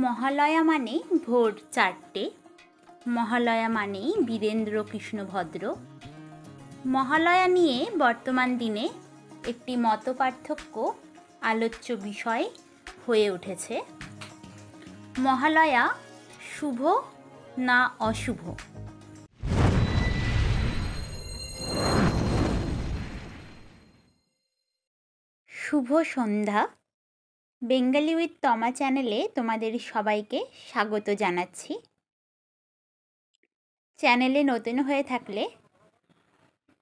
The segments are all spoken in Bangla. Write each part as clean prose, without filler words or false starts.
মহালয়া মানেই ভোর 4টে, মহালয়া মানেই বীরেন্দ্র কৃষ্ণ ভদ্র। মহালয়া নিয়ে বর্তমান দিনে একটি মতপার্থক্য আলোচ্য বিষয় হয়ে উঠেছে। মহালয়া শুভ না অশুভ? শুভ সন্ধ্যা। বেঙ্গলি উইথ তমা চ্যানেলে তোমাদের সবাইকে স্বাগত জানাচ্ছি। চ্যানেলে নতুন হয়ে থাকলে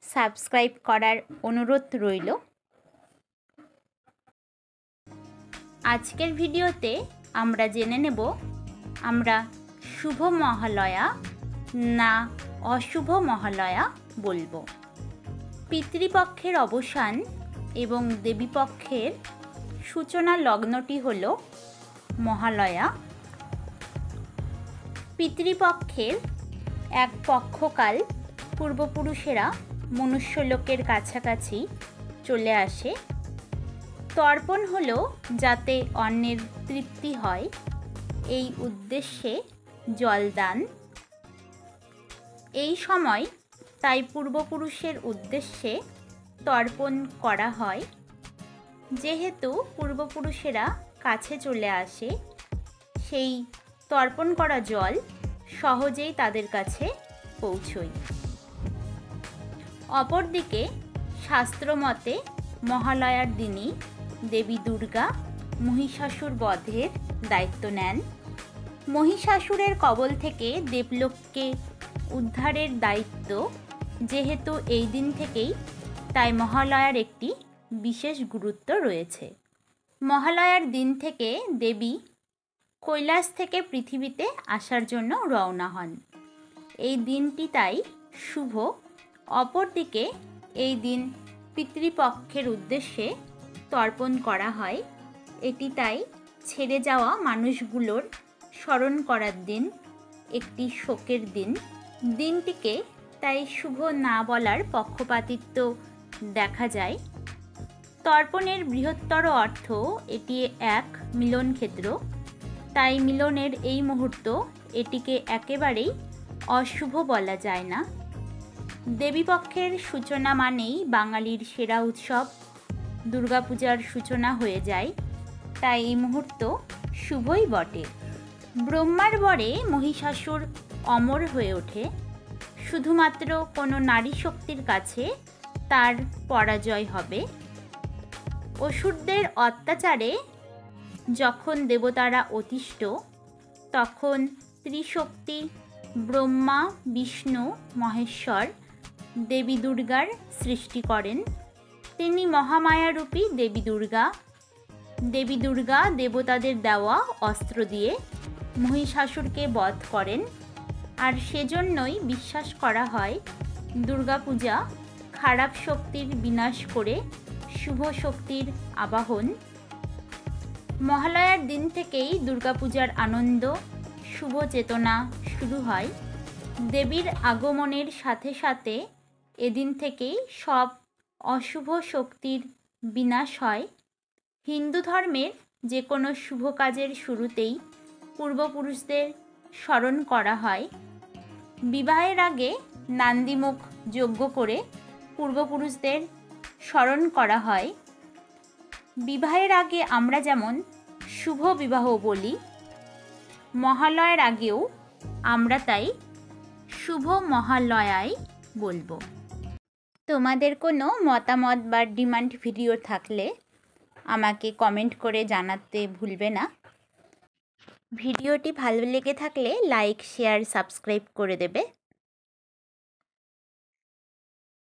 সাবস্ক্রাইব করার অনুরোধ রইল। আজকের ভিডিওতে আমরা জেনে নেব আমরা শুভ মহালয়া না অশুভ মহালয়া বলবো। পিতৃপক্ষের অবসান এবং দেবীপক্ষের সূচনা লগ্নটি হল মহালয়া। পিতৃপক্ষের এক পক্ষকাল পূর্বপুরুষেরা মনুষ্যলোকের কাছাকাছি চলে আসে। তর্পণ হলো যাতে অন্নের তৃপ্তি হয়, এই উদ্দেশ্যে জলদান। এই সময় তাই পূর্বপুরুষের উদ্দেশ্যে তর্পণ করা হয়। যেহেতু পূর্বপুরুষেরা কাছে চলে আসে, সেই তর্পণ করা জল সহজেই তাদের কাছে পৌঁছয়। অপরদিকে শাস্ত্রমতে মহালয়ার দিনই দেবী দুর্গা মহিষাসুর বধের দায়িত্ব নেন। মহিষাসুরের কবল থেকে দেবলোককে উদ্ধারের দায়িত্ব যেহেতু এই দিন থেকেই, তাই মহালয়ার একটি বিশেষ গুরুত্ব রয়েছে। মহালয়ার দিন থেকে দেবী কৈলাস থেকে পৃথিবীতে আসার জন্য রওনা হন। এই দিনটি তাই শুভ। অপরদিকে এই দিন পিতৃপক্ষের উদ্দেশ্যে তর্পণ করা হয়। এটি তাই ছেড়ে যাওয়া মানুষগুলোর স্মরণ করার দিন, একটি শোকের দিন। দিনটিকে তাই শুভ না বলার পক্ষপাতিত্ব দেখা যায়। তর্পণের বৃহত্তর অর্থ এটি এক মিলন ক্ষেত্র, তাই মিলনের এই মুহূর্ত এটিকে একেবারেই অশুভ বলা যায় না। দেবীপক্ষের সূচনা মানেই বাঙালির সেরা উৎসব দুর্গাপূজার সূচনা হয়ে যায়, তাই এই মুহূর্ত শুভই বটে। ব্রহ্মার বরে মহিষাসুর অমর হয়ে ওঠে। শুধুমাত্র কোনো নারী শক্তির কাছে তার পরাজয় হবে। অসুরদের অত্যাচারে যখন দেবতারা অতিষ্ঠ, তখন ত্রিশক্তি ব্রহ্মা, বিষ্ণু, মহেশ্বর দেবী দুর্গার সৃষ্টি করেন। তিনি মহামায়ারূপী দেবী দুর্গা। দেবী দুর্গা দেবতাদের দেওয়া অস্ত্র দিয়ে মহিষাসুরকে বধ করেন। আর সেজন্যই বিশ্বাস করা হয় দুর্গাপূজা খারাপ শক্তির বিনাশ করে শুভ শক্তির আবাহন। মহালয়ার দিন থেকেই দুর্গাপূজার আনন্দ, শুভ চেতনা শুরু হয়। দেবীর আগমনের সাথে সাথে এদিন থেকেই সব অশুভ শক্তির বিনাশ হয়। হিন্দু ধর্মের যে কোনো শুভ কাজের শুরুতেই পূর্বপুরুষদের স্মরণ করা হয়। বিবাহের আগে নান্দিমুখ যজ্ঞ করে পূর্বপুরুষদের স্মরণ করা হয়। বিবাহের আগে আমরা যেমন শুভ বিবাহ বলি, মহালয়ার আগেও আমরা তাই শুভ মহালয়াই বলবো। তোমাদের কোনো মতামত বা ডিমান্ড ভিডিও থাকলে আমাকে কমেন্ট করে জানাতে ভুলবে না। ভিডিওটি ভালো লেগে থাকলে লাইক, শেয়ার, সাবস্ক্রাইব করে দেবে।